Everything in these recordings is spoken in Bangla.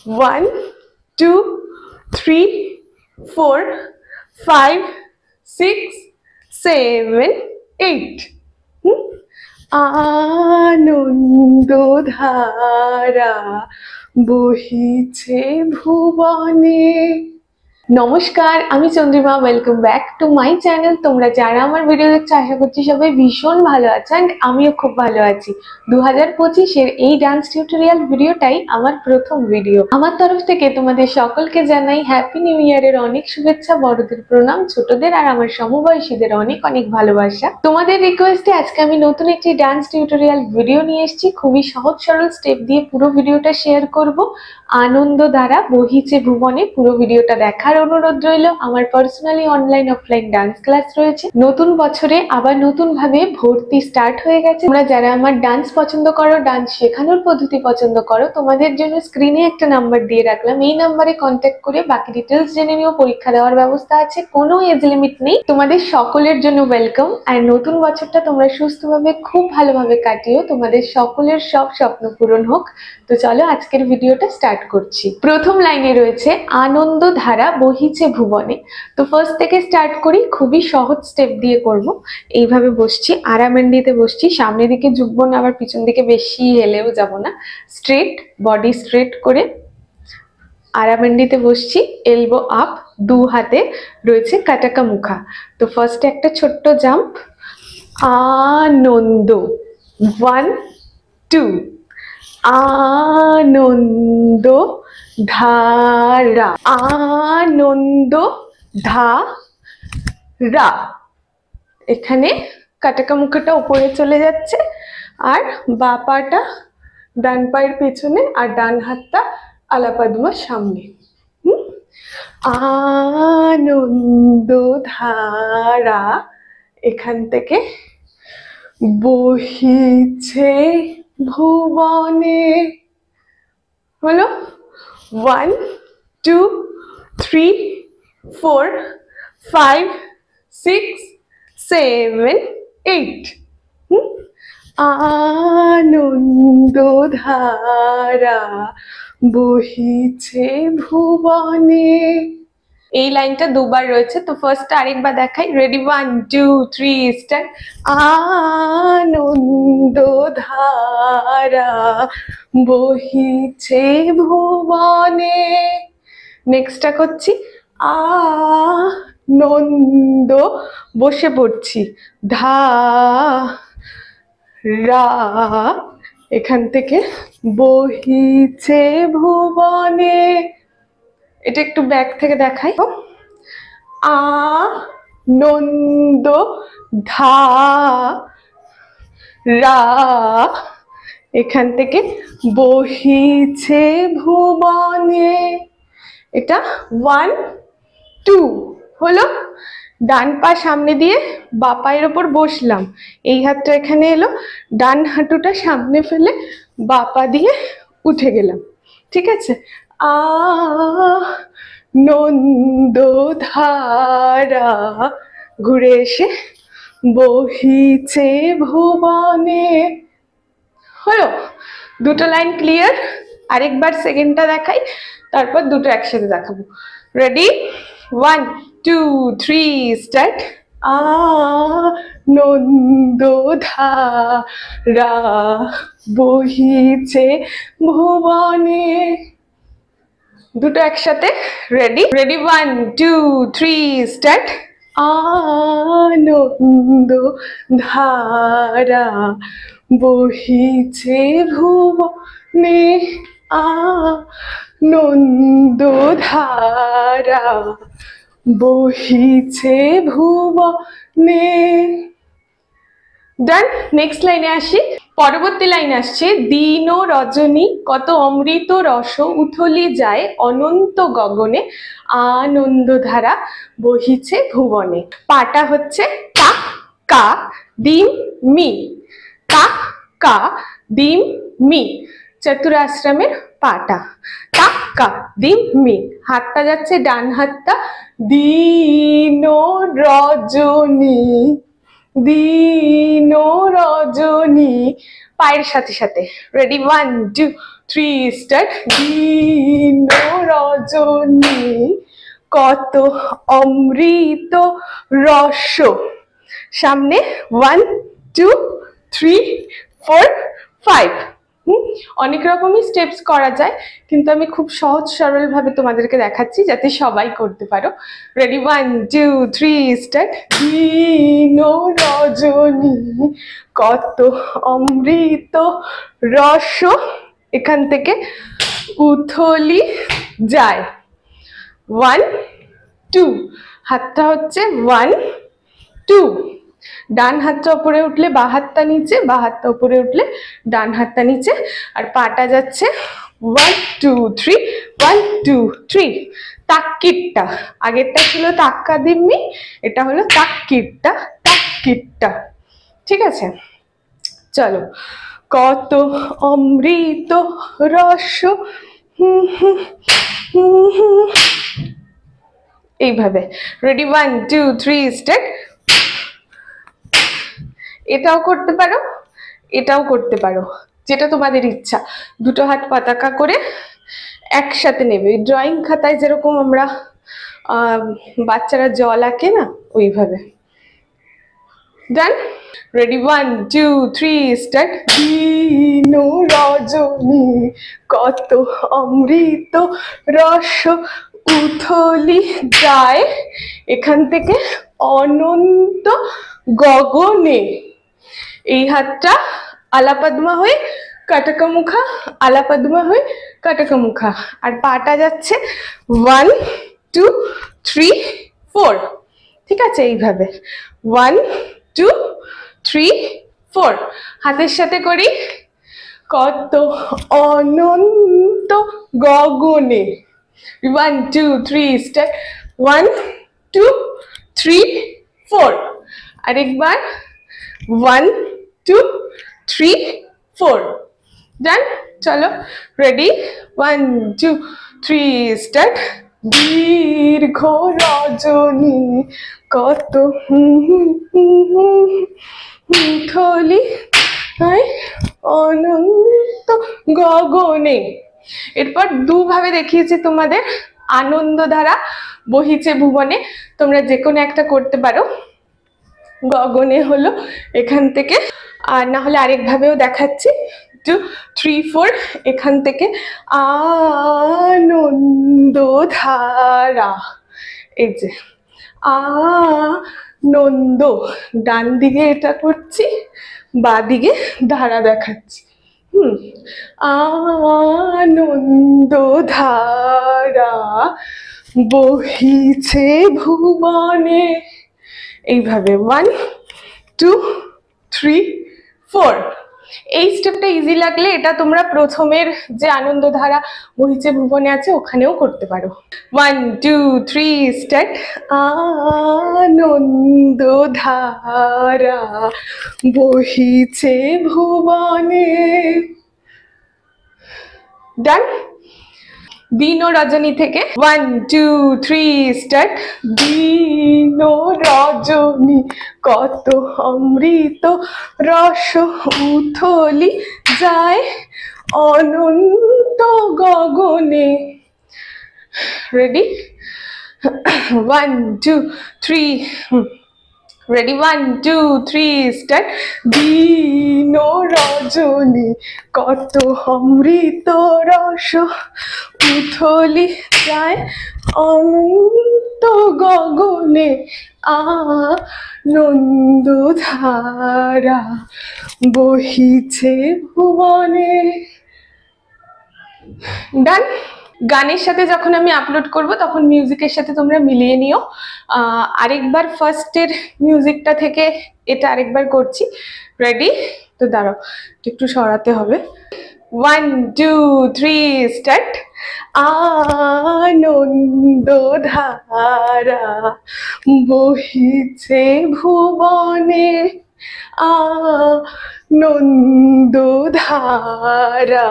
1 2 3 4 5 6 7 8 আনন্দধারা বহিছে ভুবনে। নমস্কার, আমি Chandrima. Welcome back to my channel. তোমরা যারা আমার ভিডিও দেখছো আশা করছি সবাই ভীষণ ভালো আছো, অ্যান্ড আমিও খুব ভালো আছি। 2025-এর এই ডান্স টিউটোরিয়াল ভিডিওটাই আমার প্রথম ভিডিও। আমার তরফ থেকে তোমাদের সকলকে জানাই হ্যাপি নিউ ইয়ারের অনেক শুভেচ্ছা, বড়দের প্রণাম, ছোটদের আর আমার সমবয়সীদের অনেক অনেক ভালোবাসা। তোমাদের রিকোয়েস্টে আজকে আমি নতুন একটি ডান্স টিউটোরিয়াল ভিডিও নিয়ে এসেছি। খুবই সহজ সরল স্টেপ দিয়ে পুরো ভিডিওটা শেয়ার করব। আনন্দধারা বহিছে ভুবনে পুরো ভিডিওটা দেখার অনুরোধ রইল। আমার personally online offline dance class রয়েছে। নতুন বছরে আবার নতুন ভাবে ভর্তি স্টার্ট হয়ে গেছে। তোমরা যারা আমার ডান্স পছন্দ করো, ডান্স শেখানোর পদ্ধতি পছন্দ করো, তোমাদের জন্য স্ক্রিনে একটা নাম্বার দিয়ে রাখলাম। এই নাম্বারে কন্ট্যাক্ট করে বাকি ডিটেলস জেনে নিও। পরীক্ষা দেওয়ার ব্যবস্থা আছে, কোনো এজ লিমিট নেই। তোমাদের সকলের জন্য ওয়েলকাম। আর নতুন বছরটা তোমরা সুস্থভাবে খুব ভালোভাবে কাটিও। তোমাদের সকলের সব স্বপ্ন পূরণ হোক। তো চলো আজকের ভিডিওটা স্টার্ট করছি। প্রথম লাইনে রয়েছে আনন্দধারা বহিছে ভুবনে। তো ফার্স্ট থেকে স্টার্ট করি। খুবই সহজ স্টেপ দিয়ে করব। এইভাবে বসছি, আরামেন্ডিতে বসছি, সামনের দিকে ঝুঁকবো না, আবার পিছন দিকে বেশি হেলেও যাব না। স্ট্রেট বডি স্ট্রেট করে আরামেন্ডিতে বসছি, এলবো আপ, দু হাতে রয়েছে কাটাকা মুখা। তো ফার্স্টে একটা ছোট্ট জাম্প, আনন্দ, 1 2, আনন্দ ধারা, আনন্দ ধারা। এখানে কাটাকা মুখাটা উপরে চলে যাচ্ছে, আর বাঁ পাটা ডান পায়ের পেছনে, আর ডান হাতটা আলাপাদুমার সামনে। আনন্দ ধারা এখান থেকে বহিছে ভুবনে। হলো 1 2 3 4 5 6 7 8। আনন্দধারা বহিছে ভুবনে। এই লাইনটা দুবার রয়েছে। তো ফার্স্ট আরেকবার দেখাই। Ready, 1 2 3 start. আনন্দধারা বহিছে ভুবনে। নেক্সটটা করছি, আনন্দ, বসে পড়ছি, ধারা এখান থেকে বহিছে ভুবনে। এটা একটু ব্যাক থেকে দেখাই। আনন্দ ধারা এখান থেকে বহিছে ভুবনে। এটা 1 2 হলো। ডান পা সামনে দিয়ে বাঁ পায়ের ওপর বসলাম, এই হাতটা এখানে এলো, ডান হাঁটুটা সামনে ফেলে বাঁ পা দিয়ে উঠে গেলাম। ঠিক আছে? আনন্দধারা ঘুরে এসে বহিছে ভুবনে। হলো? দুটো লাইন ক্লিয়ার। আরেকবার সেকেন্ডটা দেখাই, তারপর দুটো একসাথে দেখাবো। Ready, 1 2 3 start. আনন্দধারা বহিছে ভুবনে। দুটো একসাথে। Ready, 1 2 3 start. আনন্দধারা বহিছে ভুবনে। আনন্দধারা বহিছে ভুবনে। ডান। নেক্সট লাইনে আসি। পরবর্তী লাইন আসছে, দিন ও রজনী কত অমৃত রস উথলি যায় অনন্ত গগনে, আনন্দধারা বহিছে ভুবনে। পাটা হচ্ছে কা কা দিম মি, কা কা দিম মি, চতুরাশ্রমের পাটা। কা কা দিম মি, হাতটা যাচ্ছে ডান হাতটা, দিন ও রজনী, দিন রজনী, পায়ের সাথে সাথে। Ready, 1 2 3 start. দিন রজনী কত অমৃত রস, সামনে 1 2 3 4 5। অনেক রকমই স্টেপস করা যায়, কিন্তু আমি খুব সহজ সরল ভাবে তোমাদেরকে দেখাচ্ছি যাতে সবাই করতে পারো। Ready, 1 2 3 start. দিন রজনী কত অমৃত রস, এখান থেকে উথলি যায়। 1 2, হাতটা হচ্ছে 1 2, ডান হাতটা উপরে উঠলে বা হাতটা নিচে, বা হাতটা উপরে উঠলে ডান হাতটা নিচে, আর পাটা যাচ্ছে 1 2 3 1 2 3। তাক্কিটটা, আগেরটা ছিল তাক্কা দিম্মি, এটা হলো তাক্কিটটা, তাক্কিটটা। ঠিক আছে, চলো। কত অমৃত রস, এইভাবে। Ready, 1 2 3 start. এটাও করতে পারো, এটাও করতে পারো, যেটা তোমাদের ইচ্ছা। দুটো হাত পতাকা করে একসাথে নেবে, ড্রয়িং খাতায় যেরকম আমরা বাচ্চারা জল আঁকে না, ওইভাবে। ডান। Ready, 1 2 3 start. দিন রজনী কত অমৃত রস, উথলি যায় এখান থেকে অনন্ত গগনে। এই হাতটা আলাপদ্মা হয়ে কাটাকামুখা, আলাপদ্মা হয়ে কাটাকামুখা, আর পাটা যাচ্ছে 1 2 3 4। ঠিক আছে, এইভাবে 1 2 3 4। হাতের সাথে করি, কত অনন্ত গগনে। 1 2 3 স্টার্ট। 1 2 3 4। আরেকবার 1 2 3 4। ডান। চলো, রেডি, 1 2 3 স্টার্ট। দীর্ঘ রজনী কত থলি অনন্ত গগনে। এরপর দুভাবে দেখিয়েছি তোমাদের। আনন্দধারা বহিছে ভুবনে, তোমরা যে কোনো একটা করতে পারো। গগনে হলো এখান থেকে, আর না হলে আরেকভাবেও দেখাচ্ছি। 2 3 4, এখান থেকে আনন্দধারা। এই যে আনন্দ, ডান দিকে এটা করছি, বা দিকে ধারা দেখাচ্ছি। আনন্দধারা বহিছে ভুবনে, এইভাবে 1 2 3 4। এই স্টেপটা ইজি লাগলে এটা তোমরা প্রথমের যে আনন্দধারা বহিছে ভুবনে আছে ওখানেও করতে পারো। 1 2 3 স্টার্ট। আনন্দধারা বহিছে ভুবনে। ডান। দিন রজনী থেকে 1 2 3 স্টার্ট। দিন রজনী কত অমৃত রস, উথলি যায় অনন্ত গগনে। রেডি, 1 2 3। Ready, 1 2 3 start. দিন রজনী কত অমৃত রস, উথলি যায় অনন্ত গগনে। আনন্দধারা বহিছে ভুবনে। ডান। গানের সাথে যখন আমি আপলোড করব তখন মিউজিকের সাথে তোমরা মিলিয়ে নিও। আরেকবার ফার্স্টের মিউজিকটা থেকে এটা আরেকবার করছি। রেডি? তো দাঁড়াও, একটু সরাতে হবে। 1 2 3 স্টার্ট। আনন্দধারা বহিছে ভুবনে, আনন্দধারা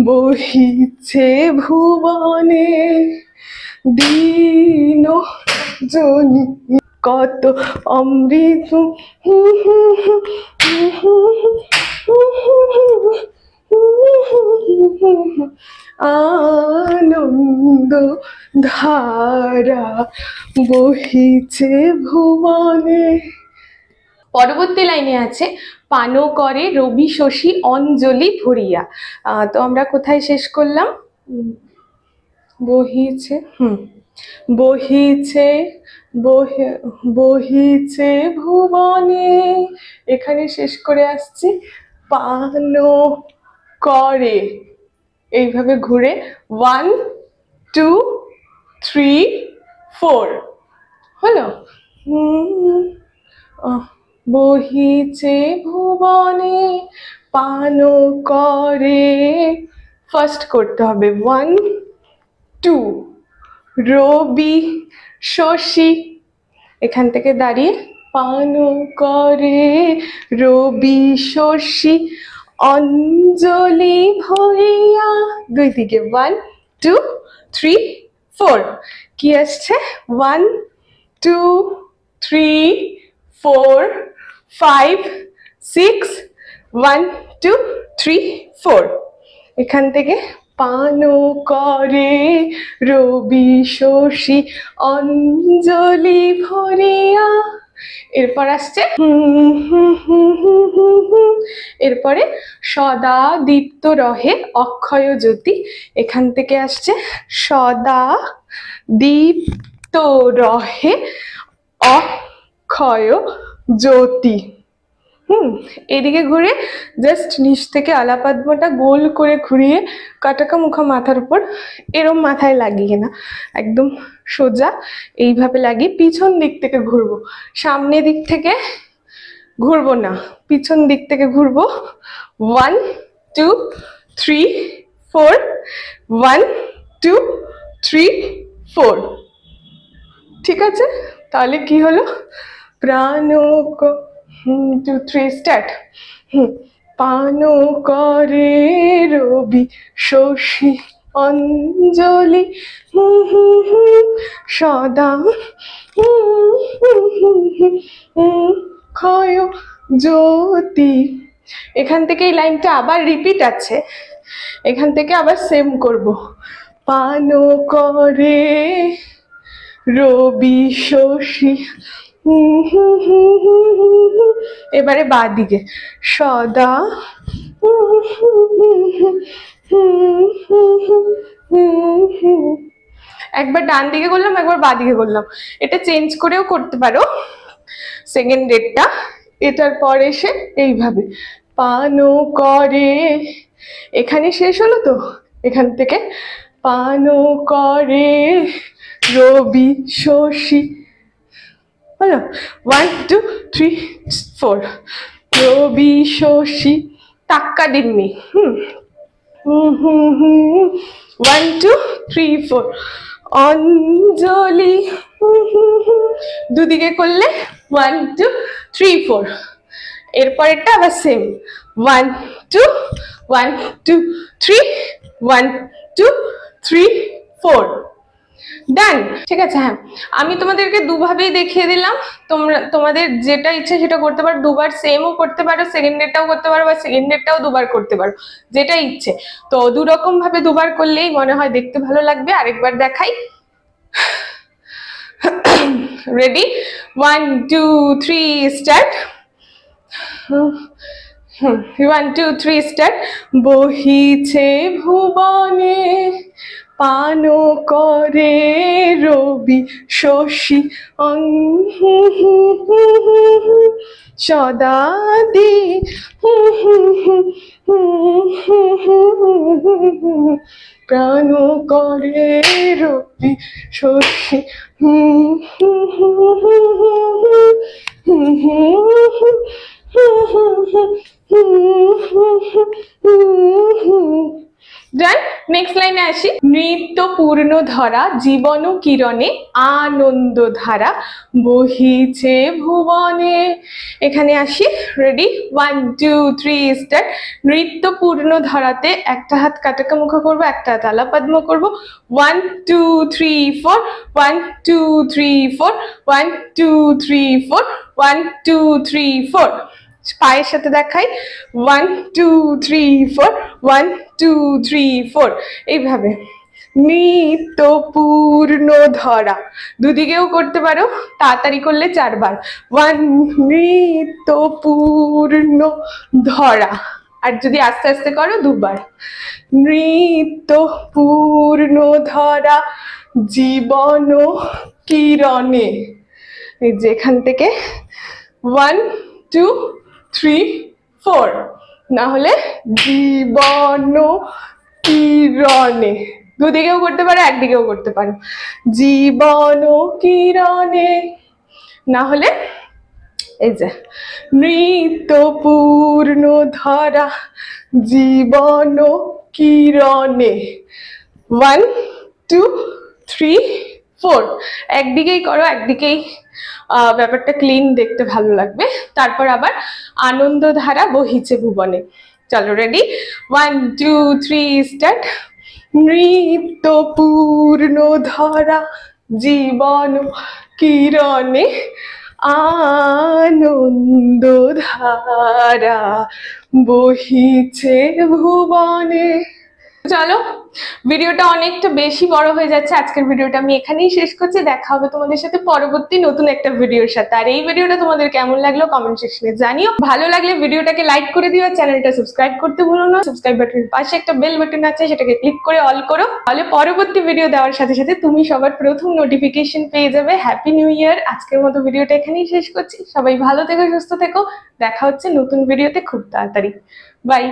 বহিছে ভুবনে। দিন রজনী কত অমৃত আনন্দ ধারা বহিছে ভুবনে। পরবর্তী লাইনে আছে পান করে রবি শশী অঞ্জলি ভরিয়া। তো আমরা কোথায় শেষ করলাম? বহিছে বহিছে বহিছে ভুবনে, এখানে শেষ করে আসছি। পান করে, এইভাবে ঘুরে 1 2 3 4 হলো। বহিছে ভুবনে পান করে, ফার্স্ট করতে হবে 1 2, রবি শশী, এখান থেকে দাঁড়িয়ে পান করে রবি শশী অঞ্জলি ভরিয়া, দুই দিকে 1 2 3 4, কি আসছে 1 2 3 4 5 6 1 2 3 4, এখান থেকে পান করে রবি শশী অঞ্জলি ভরিয়া। এরপর আসছে এরপরে সদা দীপ্ত রহে অক্ষয় জ্যোতি, এখান থেকে আসছে সদা দীপ্ত রহে অক্ষয় জ্যোতি। এদিকে ঘুরে জাস্ট নিচ থেকে আলাপাদমাটা গোল করে ঘুরিয়ে কাটাকা মুখা মাথার উপর, এরম মাথায় লাগিয়ে না, একদম সোজা এইভাবে লাগিয়ে পিছন দিক থেকে ঘুরবো, সামনে দিক থেকে ঘুরবো না, পিছন দিক থেকে ঘুরবো। 1 2 3 4 1 2 3 4, ঠিক আছে? তাহলে কি হলো? প্রাণ 1 2 3 স্টার্ট। পান করে রবি শশী অঞ্জলি সদা ক্ষয় জ্যোতি। এখান থেকে এই লাইনটা আবার রিপিট আছে, এখান থেকে আবার সেম করব। পান করে রবি শশী, এবারে বাঁ দিকে সদা একবার ডান দিকে করলাম, একবার বাঁ দিকে করলাম, এটা চেঞ্জ করেও করতে পারো সেকেন্ড ডেটটা। এটার পর এসে এইভাবে পান করে, এখানে শেষ হলো তো, এখান থেকে পান করে রবি শশী, হলো 1 2 3 4, রবি শশী টাক্কা দিননি 1 2 3 4, অঞ্জলি দুদিকে করলে 1 2 3 4, এরপরেরটা আবার সেম 1 2 1 2 3 1 2 3 4, ডান, ঠিক আছে? হ্যাঁ, আমি তোমাদেরকে দুভাবেই দেখিয়ে দিলাম, তোমাদের যেটা ইচ্ছে সেটা করতে পারো, দুবার সেমও করতে পারো, সেকেন্ড ডেটটাও করতে পারো, বা সেকেন্ড ডেটটাও দুবার করতে পারো, যেটা ইচ্ছে। তো দুরকম ভাবে দুবার করলেই মনে হয় দেখতে ভালো লাগবে। আরেকবার দেখাই, রেডি 1 2 3 স্টার্ট। 1 2 3 স্টার্ট। বহিছে ভুবনে পান করে রবি শশী সদা দি প্রাণ করে রবি শশী ডান। নেক্সট লাইনে আসি, নৃত্য পূর্ণ ধরা জীবন কিরণে আনন্দ ধারা বহিছে ভুবনে। এখানে আসি, রেডি, 1 2 3 স্টার্ট। নৃত্য পূর্ণ ধরাতে একটা হাত কাটাকা মুখ করবো, একটা হাত আলাপদ্ম করবো। 1 2 3 4, 1 2 3 4, 1 2 3 4, 1 2 3 4। পায়ের সাথে দেখাই, 1 2 3 4, 1 2 3 4। এইভাবে নৃত্য পূর্ণ ধরা, দুদিকেও করতে পারো, তাড়াতাড়ি করলে 4 বার। 1 নৃত্য পূর্ণ ধরা, আর যদি আস্তে আস্তে করো 2 বার। নৃত্য পূর্ণ ধরা জীবন কিরণে, এই যে এখান থেকে 1 2 3 4, না হলে জীবন কিরণে। দুদিকেও করতে পারো, একদিকেও করতে পারো, জীবন কিরণে। না হলে এই যে নৃত্য পূর্ণ ধরা জীবন কিরণে। 1 2 3 4। একদিকেই করো, একদিকেই ব্যাপারটা ক্লিন দেখতে ভালো লাগবে। তারপর আবার আনন্দ ধারা বহিছে ভুবনে। চলো, রেডি, 1 2 3 স্টার্ট। নৃত্য পূর্ণ ধরা জীবন কিরণে আনন্দ ধারা বহিছে ভুবনে। চলো, ভিডিওটা অনেকটা বেশি বড় হয়ে যাচ্ছে, আজকের ভিডিওটা আমি এখানেই শেষ করছি। দেখা হবে তোমাদের সাথে পরবর্তী নতুন একটা ভিডিওর সাথে। আর এই ভিডিওটা তোমাদের কেমন লাগলো কমেন্ট সেকশনে জানিও। ভালো লাগলে ভিডিওটাকে লাইক করে দিও, চ্যানেলটা সাবস্ক্রাইব করতে ভুলো না। সাবস্ক্রাইব বাটনের পাশে একটা বেল বাটন আছে, সেটাকে ক্লিক করে অল করো, তাহলে পরবর্তী ভিডিও দেওয়ার সাথে সাথে তুমি সবার প্রথম নোটিফিকেশন পেয়ে যাবে। Happy new year. আজকের মতো ভিডিওটা এখানেই শেষ করছি। সবাই ভালো থেকো, সুস্থ থেকো। দেখা হচ্ছে নতুন ভিডিওতে খুব তাড়াতাড়ি। বাই।